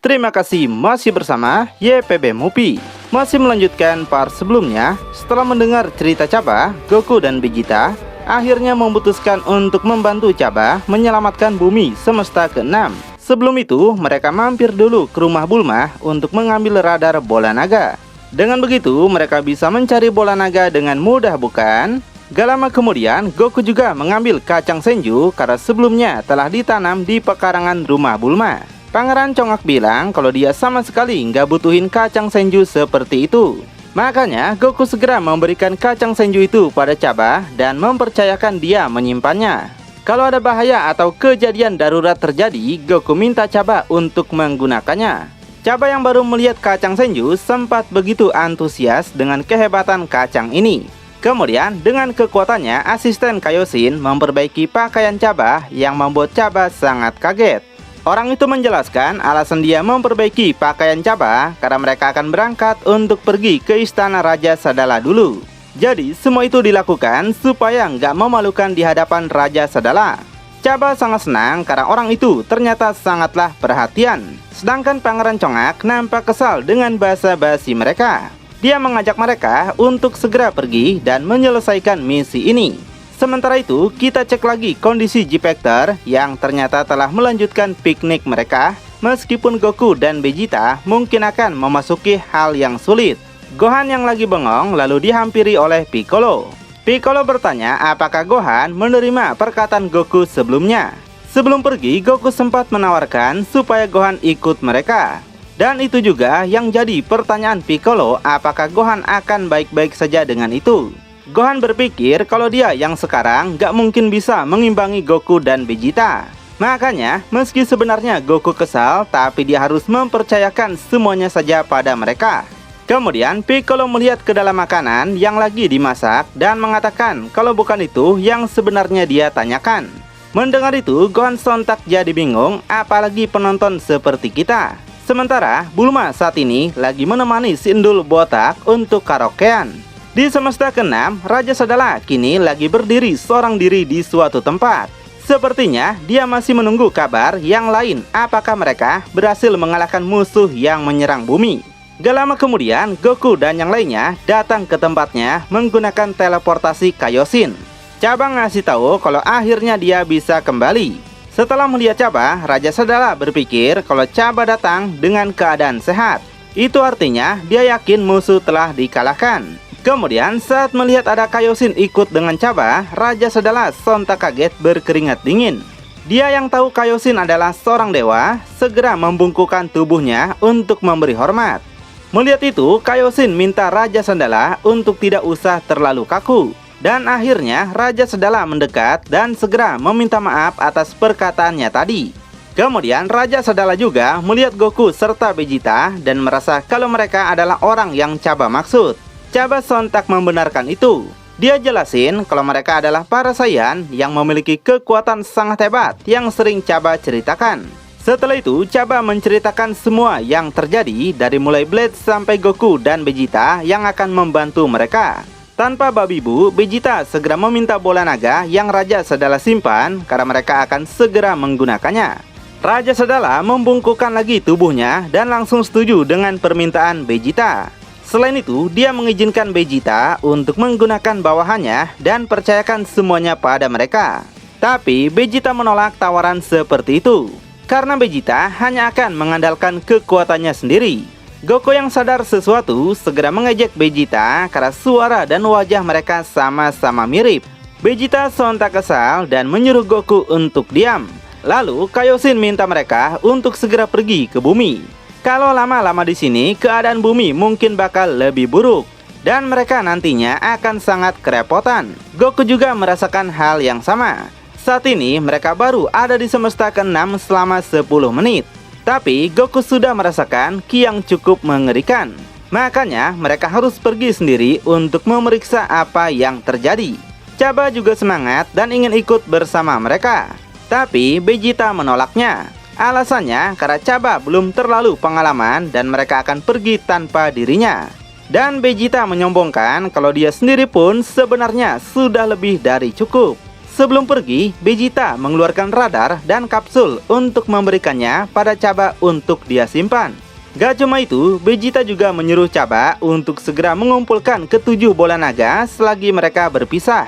Terima kasih masih bersama YPB Movie. Masih melanjutkan part sebelumnya. Setelah mendengar cerita Chaba, Goku dan Vegeta akhirnya memutuskan untuk membantu Chaba menyelamatkan bumi semesta ke-6. Sebelum itu, mereka mampir dulu ke rumah Bulma untuk mengambil radar bola naga. Dengan begitu, mereka bisa mencari bola naga dengan mudah, bukan? Gak lama kemudian, Goku juga mengambil kacang senju karena sebelumnya telah ditanam di pekarangan rumah Bulma. Pangeran Congak bilang kalau dia sama sekali nggak butuhin kacang senju seperti itu. Makanya Goku segera memberikan kacang senju itu pada Chaba dan mempercayakan dia menyimpannya. Kalau ada bahaya atau kejadian darurat terjadi, Goku minta Chaba untuk menggunakannya. Chaba yang baru melihat kacang senju sempat begitu antusias dengan kehebatan kacang ini. Kemudian dengan kekuatannya, asisten Kaioshin memperbaiki pakaian Chaba yang membuat Chaba sangat kaget. Orang itu menjelaskan alasan dia memperbaiki pakaian Chaba karena mereka akan berangkat untuk pergi ke istana Raja Sadala dulu. Jadi semua itu dilakukan supaya nggak memalukan di hadapan Raja Sadala. Chaba sangat senang karena orang itu ternyata sangatlah perhatian. Sedangkan Pangeran Congak nampak kesal dengan basa-basi mereka. Dia mengajak mereka untuk segera pergi dan menyelesaikan misi ini. Sementara itu, kita cek lagi kondisi G-Factor yang ternyata telah melanjutkan piknik mereka. Meskipun Goku dan Vegeta mungkin akan memasuki hal yang sulit. Gohan yang lagi bengong lalu dihampiri oleh Piccolo. Piccolo bertanya apakah Gohan menerima perkataan Goku sebelumnya. Sebelum pergi, Goku sempat menawarkan supaya Gohan ikut mereka. Dan itu juga yang jadi pertanyaan Piccolo, apakah Gohan akan baik-baik saja dengan itu. Gohan berpikir kalau dia yang sekarang gak mungkin bisa mengimbangi Goku dan Vegeta. Makanya, meski sebenarnya Goku kesal, tapi dia harus mempercayakan semuanya saja pada mereka. Kemudian, Piccolo melihat ke dalam makanan yang lagi dimasak dan mengatakan kalau bukan itu yang sebenarnya dia tanyakan. Mendengar itu, Gohan sontak jadi bingung, apalagi penonton seperti kita. Sementara, Bulma saat ini lagi menemani si Endul botak untuk karaokean. Di semesta ke-6, Raja Sadala kini lagi berdiri seorang diri di suatu tempat. Sepertinya dia masih menunggu kabar yang lain, apakah mereka berhasil mengalahkan musuh yang menyerang bumi. Gak lama kemudian, Goku dan yang lainnya datang ke tempatnya menggunakan teleportasi Kaioshin. Chaba ngasih tahu kalau akhirnya dia bisa kembali. Setelah melihat Chaba, Raja Sadala berpikir kalau Chaba datang dengan keadaan sehat. Itu artinya dia yakin musuh telah dikalahkan. Kemudian saat melihat ada Kaioshin ikut dengan Chaba, Raja Sadala sontak kaget berkeringat dingin. Dia yang tahu Kaioshin adalah seorang dewa, segera membungkukkan tubuhnya untuk memberi hormat. Melihat itu, Kaioshin minta Raja Sadala untuk tidak usah terlalu kaku. Dan akhirnya Raja Sadala mendekat dan segera meminta maaf atas perkataannya tadi. Kemudian Raja Sadala juga melihat Goku serta Vegeta dan merasa kalau mereka adalah orang yang Chaba maksud. Chaba sontak membenarkan itu. Dia jelasin kalau mereka adalah para Saiyan yang memiliki kekuatan sangat hebat yang sering Chaba ceritakan. Setelah itu, Chaba menceritakan semua yang terjadi dari mulai Blade sampai Goku dan Vegeta yang akan membantu mereka. Tanpa babi bu, Vegeta segera meminta bola naga yang Raja Sadala simpan karena mereka akan segera menggunakannya. Raja Sadala membungkukkan lagi tubuhnya dan langsung setuju dengan permintaan Vegeta. Selain itu, dia mengizinkan Vegeta untuk menggunakan bawahannya dan percayakan semuanya pada mereka. Tapi Vegeta menolak tawaran seperti itu, karena Vegeta hanya akan mengandalkan kekuatannya sendiri. Goku yang sadar sesuatu segera mengejek Vegeta karena suara dan wajah mereka sama-sama mirip. Vegeta sontak kesal dan menyuruh Goku untuk diam. Lalu Kaioshin minta mereka untuk segera pergi ke bumi. Kalau lama-lama di sini, keadaan bumi mungkin bakal lebih buruk. Dan mereka nantinya akan sangat kerepotan. Goku juga merasakan hal yang sama. Saat ini mereka baru ada di semesta ke-6 selama 10 menit. Tapi Goku sudah merasakan ki yang cukup mengerikan. Makanya mereka harus pergi sendiri untuk memeriksa apa yang terjadi. Chaba juga semangat dan ingin ikut bersama mereka. Tapi Vegeta menolaknya. Alasannya karena Chaba belum terlalu pengalaman dan mereka akan pergi tanpa dirinya. Dan Vegeta menyombongkan kalau dia sendiri pun sebenarnya sudah lebih dari cukup. Sebelum pergi, Vegeta mengeluarkan radar dan kapsul untuk memberikannya pada Cabba untuk dia simpan. Gak cuma itu, Vegeta juga menyuruh Cabba untuk segera mengumpulkan ketujuh bola naga selagi mereka berpisah.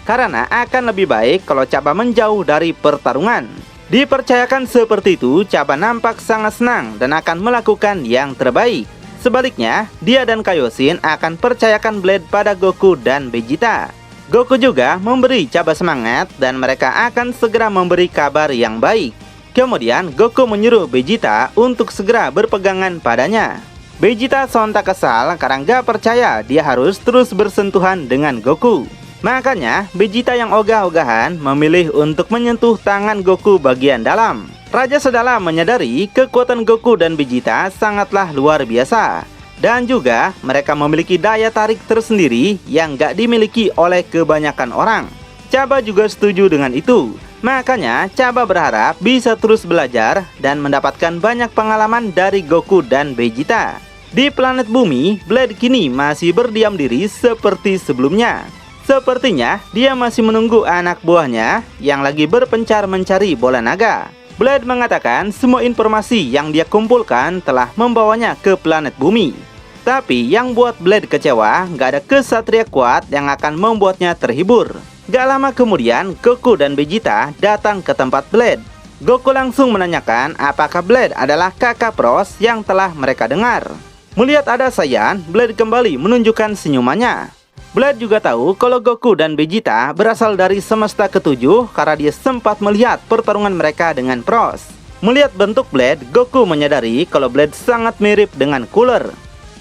Karena akan lebih baik kalau Cabba menjauh dari pertarungan. Dipercayakan seperti itu, Cabba nampak sangat senang dan akan melakukan yang terbaik. Sebaliknya, dia dan Kaioshin akan percayakan Blade pada Goku dan Vegeta. Goku juga memberi Cabba semangat dan mereka akan segera memberi kabar yang baik. Kemudian Goku menyuruh Vegeta untuk segera berpegangan padanya. Vegeta sontak kesal karena gak percaya dia harus terus bersentuhan dengan Goku. Makanya Vegeta yang ogah-ogahan memilih untuk menyentuh tangan Goku bagian dalam. Raja Sedala menyadari kekuatan Goku dan Vegeta sangatlah luar biasa. Dan juga mereka memiliki daya tarik tersendiri yang gak dimiliki oleh kebanyakan orang. Cabba juga setuju dengan itu. Makanya Cabba berharap bisa terus belajar dan mendapatkan banyak pengalaman dari Goku dan Vegeta. Di planet bumi, Blade kini masih berdiam diri seperti sebelumnya. Sepertinya dia masih menunggu anak buahnya yang lagi berpencar mencari bola naga. Blade mengatakan semua informasi yang dia kumpulkan telah membawanya ke planet bumi. Tapi yang buat Blade kecewa, gak ada kesatria kuat yang akan membuatnya terhibur. Gak lama kemudian, Goku dan Vegeta datang ke tempat Blade. Goku langsung menanyakan apakah Blade adalah kakak Pros yang telah mereka dengar. Melihat ada Saiyan, Blade kembali menunjukkan senyumannya. Blade juga tahu kalau Goku dan Vegeta berasal dari semesta ketujuh karena dia sempat melihat pertarungan mereka dengan Pros. Melihat bentuk Blade, Goku menyadari kalau Blade sangat mirip dengan Cooler.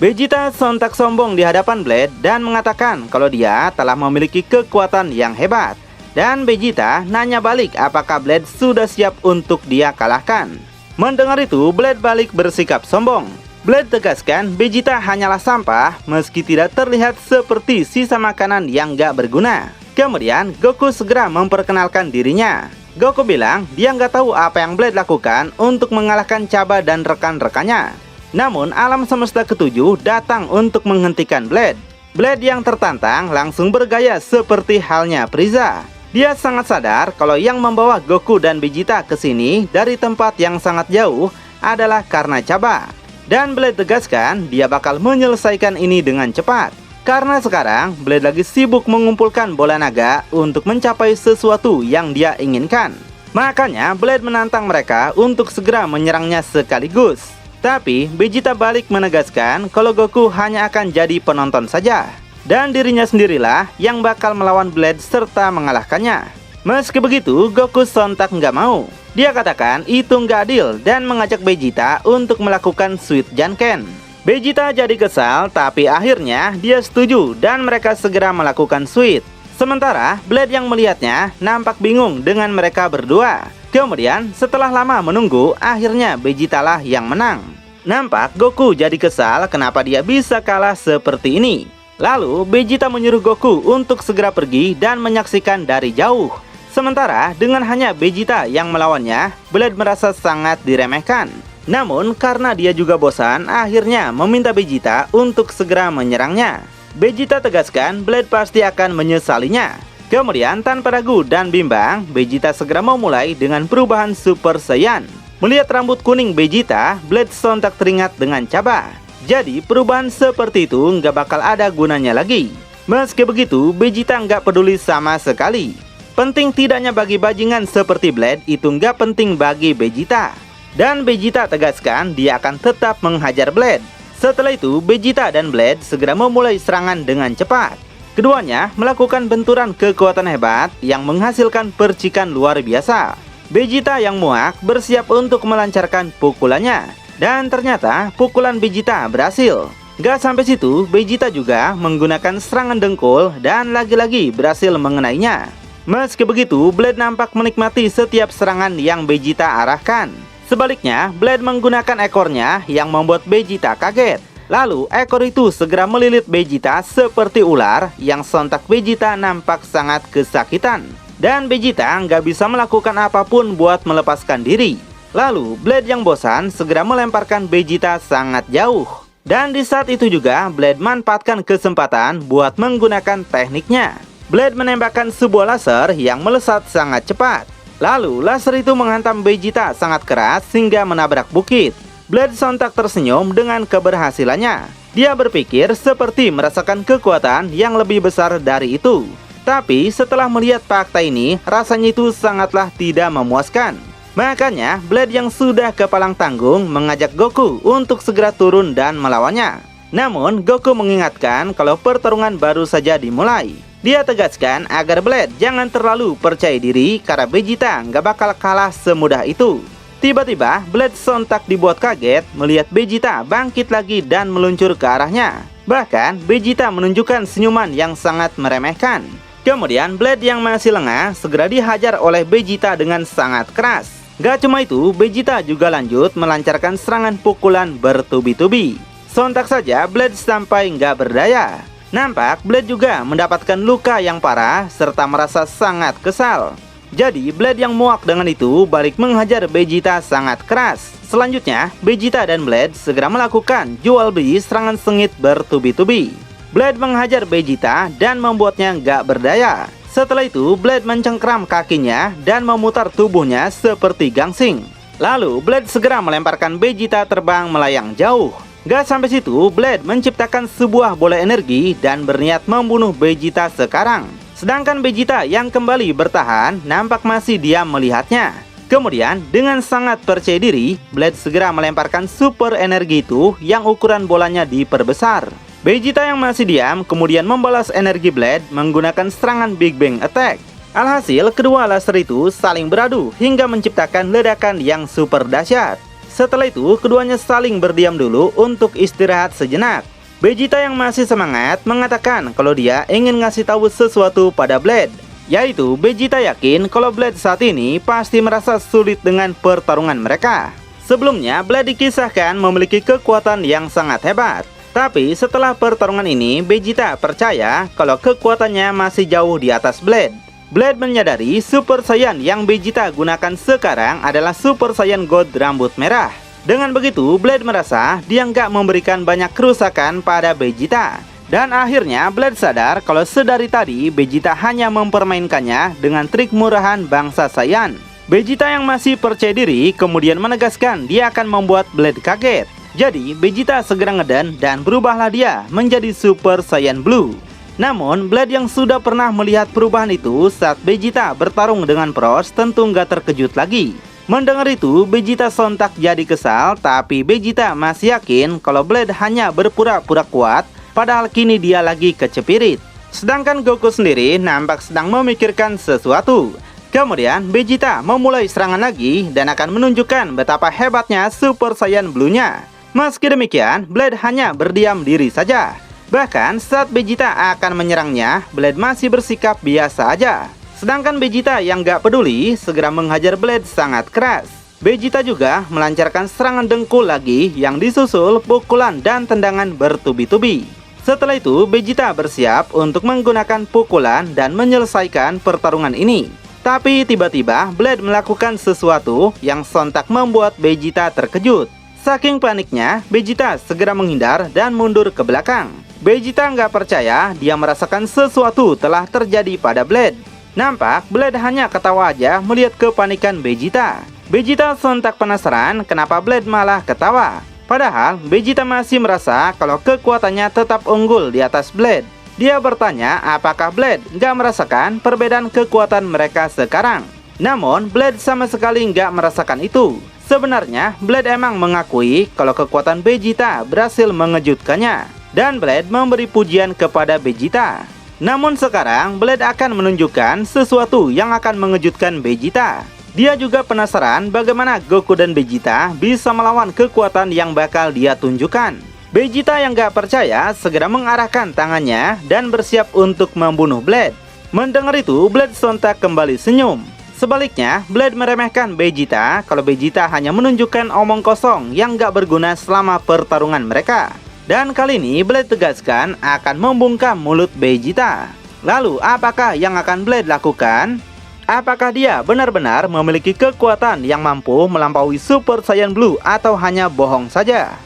Vegeta sontak sombong di hadapan Blade dan mengatakan kalau dia telah memiliki kekuatan yang hebat. Dan Vegeta nanya balik apakah Blade sudah siap untuk dia kalahkan. Mendengar itu, Blade balik bersikap sombong. Blade tegaskan Vegeta hanyalah sampah meski tidak terlihat seperti sisa makanan yang gak berguna. Kemudian Goku segera memperkenalkan dirinya. Goku bilang dia nggak tahu apa yang Blade lakukan untuk mengalahkan Cabba dan rekan-rekannya. Namun alam semesta ketujuh datang untuk menghentikan Blade. Blade yang tertantang langsung bergaya seperti halnya Frieza. Dia sangat sadar kalau yang membawa Goku dan Vegeta ke sini dari tempat yang sangat jauh adalah karena Cabba. Dan Blade tegaskan dia bakal menyelesaikan ini dengan cepat. Karena sekarang Blade lagi sibuk mengumpulkan bola naga untuk mencapai sesuatu yang dia inginkan. Makanya Blade menantang mereka untuk segera menyerangnya sekaligus. Tapi Vegeta balik menegaskan kalau Goku hanya akan jadi penonton saja. Dan dirinya sendirilah yang bakal melawan Blade serta mengalahkannya. Meski begitu, Goku sontak nggak mau. Dia katakan itu nggak adil dan mengajak Vegeta untuk melakukan Sweet Janken. Vegeta jadi kesal, tapi akhirnya dia setuju dan mereka segera melakukan Sweet. Sementara Blade yang melihatnya nampak bingung dengan mereka berdua. Kemudian setelah lama menunggu, akhirnya Vegeta lah yang menang. Nampak Goku jadi kesal kenapa dia bisa kalah seperti ini. Lalu Vegeta menyuruh Goku untuk segera pergi dan menyaksikan dari jauh. Sementara dengan hanya Vegeta yang melawannya, Blade merasa sangat diremehkan. Namun karena dia juga bosan, akhirnya meminta Vegeta untuk segera menyerangnya. Vegeta tegaskan Blade pasti akan menyesalinya. Kemudian tanpa ragu dan bimbang, Vegeta segera memulai dengan perubahan Super Saiyan. Melihat rambut kuning Vegeta, Blade sontak teringat dengan Cabba. Jadi perubahan seperti itu nggak bakal ada gunanya lagi. Meski begitu, Vegeta nggak peduli sama sekali. Penting tidaknya bagi bajingan seperti Blade itu nggak penting bagi Vegeta. Dan Vegeta tegaskan dia akan tetap menghajar Blade. Setelah itu, Vegeta dan Blade segera memulai serangan dengan cepat. Keduanya melakukan benturan kekuatan hebat yang menghasilkan percikan luar biasa. Vegeta yang muak bersiap untuk melancarkan pukulannya. Dan ternyata pukulan Vegeta berhasil. Gak sampai situ, Vegeta juga menggunakan serangan dengkul dan lagi-lagi berhasil mengenainya. Meski begitu, Blade nampak menikmati setiap serangan yang Vegeta arahkan. Sebaliknya, Blade menggunakan ekornya yang membuat Vegeta kaget. Lalu, ekor itu segera melilit Vegeta seperti ular yang sontak Vegeta nampak sangat kesakitan. Dan Vegeta nggak bisa melakukan apapun buat melepaskan diri. Lalu, Blade yang bosan segera melemparkan Vegeta sangat jauh. Dan di saat itu juga, Blade manfaatkan kesempatan buat menggunakan tekniknya. Blade menembakkan sebuah laser yang melesat sangat cepat. Lalu laser itu menghantam Vegeta sangat keras hingga menabrak bukit. Blade sontak tersenyum dengan keberhasilannya. Dia berpikir seperti merasakan kekuatan yang lebih besar dari itu. Tapi setelah melihat fakta ini, rasanya itu sangatlah tidak memuaskan. Makanya Blade yang sudah kepalang tanggung mengajak Goku untuk segera turun dan melawannya. Namun Goku mengingatkan kalau pertarungan baru saja dimulai. Dia tegaskan agar Blade jangan terlalu percaya diri karena Vegeta nggak bakal kalah semudah itu. Tiba-tiba Blade sontak dibuat kaget melihat Vegeta bangkit lagi dan meluncur ke arahnya. Bahkan Vegeta menunjukkan senyuman yang sangat meremehkan. Kemudian Blade yang masih lengah segera dihajar oleh Vegeta dengan sangat keras. Gak cuma itu, Vegeta juga lanjut melancarkan serangan pukulan bertubi-tubi. Sontak saja Blade sampai nggak berdaya. Nampak Blade juga mendapatkan luka yang parah serta merasa sangat kesal. Jadi Blade yang muak dengan itu balik menghajar Vegeta sangat keras. Selanjutnya Vegeta dan Blade segera melakukan jual beli serangan sengit bertubi-tubi. Blade menghajar Vegeta dan membuatnya nggak berdaya. Setelah itu Blade mencengkram kakinya dan memutar tubuhnya seperti gangsing. Lalu Blade segera melemparkan Vegeta terbang melayang jauh. Gak sampai situ, Blade menciptakan sebuah bola energi dan berniat membunuh Vegeta sekarang. Sedangkan Vegeta yang kembali bertahan nampak masih diam melihatnya. Kemudian dengan sangat percaya diri, Blade segera melemparkan super energi itu yang ukuran bolanya diperbesar. Vegeta yang masih diam kemudian membalas energi Blade menggunakan serangan Big Bang Attack. Alhasil kedua laser itu saling beradu hingga menciptakan ledakan yang super dahsyat. Setelah itu keduanya saling berdiam dulu untuk istirahat sejenak. Vegeta yang masih semangat mengatakan kalau dia ingin ngasih tahu sesuatu pada Blade, yaitu Vegeta yakin kalau Blade saat ini pasti merasa sulit dengan pertarungan mereka. Sebelumnya Blade dikisahkan memiliki kekuatan yang sangat hebat. Tapi setelah pertarungan ini, Vegeta percaya kalau kekuatannya masih jauh di atas Blade. Blade menyadari Super Saiyan yang Vegeta gunakan sekarang adalah Super Saiyan God rambut merah. Dengan begitu, Blade merasa dia nggak memberikan banyak kerusakan pada Vegeta. Dan akhirnya Blade sadar kalau sedari tadi Vegeta hanya mempermainkannya dengan trik murahan bangsa Saiyan. Vegeta yang masih percaya diri kemudian menegaskan dia akan membuat Blade kaget. Jadi Vegeta segera ngeden dan berubahlah dia menjadi Super Saiyan Blue. Namun Blade yang sudah pernah melihat perubahan itu saat Vegeta bertarung dengan Pros tentu nggak terkejut lagi. Mendengar itu Vegeta sontak jadi kesal, tapi Vegeta masih yakin kalau Blade hanya berpura-pura kuat, padahal kini dia lagi kecepirit. Sedangkan Goku sendiri nampak sedang memikirkan sesuatu. Kemudian Vegeta memulai serangan lagi dan akan menunjukkan betapa hebatnya Super Saiyan Blue-nya. Meski demikian, Blade hanya berdiam diri saja. Bahkan saat Vegeta akan menyerangnya, Blade masih bersikap biasa aja. Sedangkan Vegeta yang gak peduli segera menghajar Blade sangat keras. Vegeta juga melancarkan serangan dengkul lagi yang disusul pukulan dan tendangan bertubi-tubi. Setelah itu Vegeta bersiap untuk menggunakan pukulan dan menyelesaikan pertarungan ini. Tapi tiba-tiba Blade melakukan sesuatu yang sontak membuat Vegeta terkejut. Saking paniknya, Vegeta segera menghindar dan mundur ke belakang. Vegeta nggak percaya dia merasakan sesuatu telah terjadi pada Blade. Nampak Blade hanya ketawa aja melihat kepanikan Vegeta. Vegeta sontak penasaran kenapa Blade malah ketawa. Padahal Vegeta masih merasa kalau kekuatannya tetap unggul di atas Blade. Dia bertanya apakah Blade nggak merasakan perbedaan kekuatan mereka sekarang. Namun Blade sama sekali nggak merasakan itu. Sebenarnya Blade emang mengakui kalau kekuatan Vegeta berhasil mengejutkannya. Dan Blade memberi pujian kepada Vegeta. Namun sekarang Blade akan menunjukkan sesuatu yang akan mengejutkan Vegeta. Dia juga penasaran bagaimana Goku dan Vegeta bisa melawan kekuatan yang bakal dia tunjukkan. Vegeta yang gak percaya segera mengarahkan tangannya dan bersiap untuk membunuh Blade. Mendengar itu Blade sontak kembali senyum. Sebaliknya, Blade meremehkan Vegeta kalau Vegeta hanya menunjukkan omong kosong yang gak berguna selama pertarungan mereka. Dan kali ini Blade tegaskan akan membungkam mulut Vegeta. Lalu apakah yang akan Blade lakukan? Apakah dia benar-benar memiliki kekuatan yang mampu melampaui Super Saiyan Blue atau hanya bohong saja?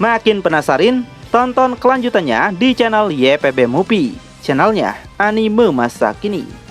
Makin penasaran? Tonton kelanjutannya di channel YPB Movie. channelnya Anime Masa Kini.